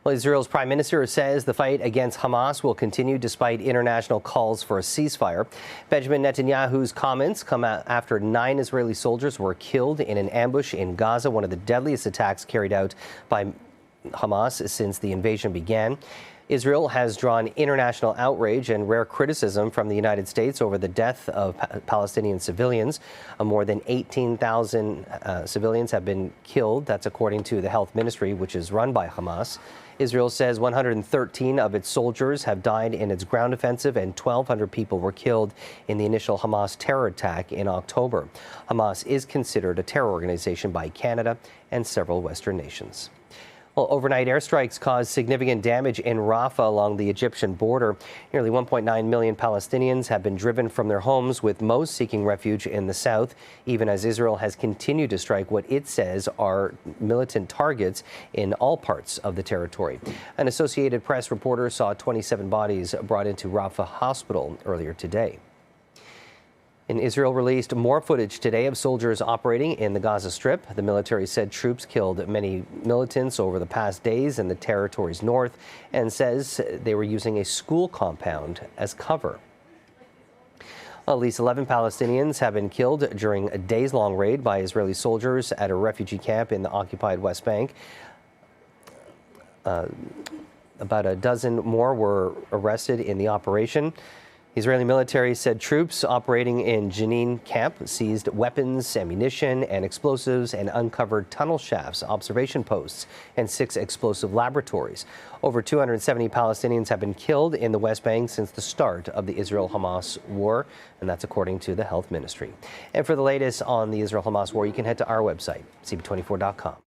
Well, Israel's prime minister says the fight against Hamas will continue despite international calls for a ceasefire. Benjamin Netanyahu's comments come out after 9 Israeli soldiers were killed in an ambush in Gaza, one of the deadliest attacks carried out by Hamas since the invasion began. Israel has drawn international outrage and rare criticism from the United States over the death of Palestinian civilians. More than 18,000 civilians have been killed. That's according to the health ministry, which is run by Hamas. Israel says 113 of its soldiers have died in its ground offensive and 1,200 people were killed in the initial Hamas terror attack in October. Hamas is considered a terror organization by Canada and several Western nations. Well, overnight airstrikes caused significant damage in Rafah along the Egyptian border. Nearly 1.9 million Palestinians have been driven from their homes, with most seeking refuge in the south, even as Israel has continued to strike what it says are militant targets in all parts of the territory. An Associated Press reporter saw 27 bodies brought into Rafah Hospital earlier today. And Israel released more footage today of soldiers operating in the Gaza Strip. The military said troops killed many militants over the past days in the territory's north and says they were using a school compound as cover. At least 11 Palestinians have been killed during a days-long raid by Israeli soldiers at a refugee camp in the occupied West Bank. About a dozen more were arrested in the operation. The Israeli military said troops operating in Jenin camp seized weapons, ammunition, and explosives and uncovered tunnel shafts, observation posts, and 6 explosive laboratories. Over 270 Palestinians have been killed in the West Bank since the start of the Israel-Hamas war, and that's according to the health ministry. And for the latest on the Israel-Hamas war, you can head to our website, cb24.com.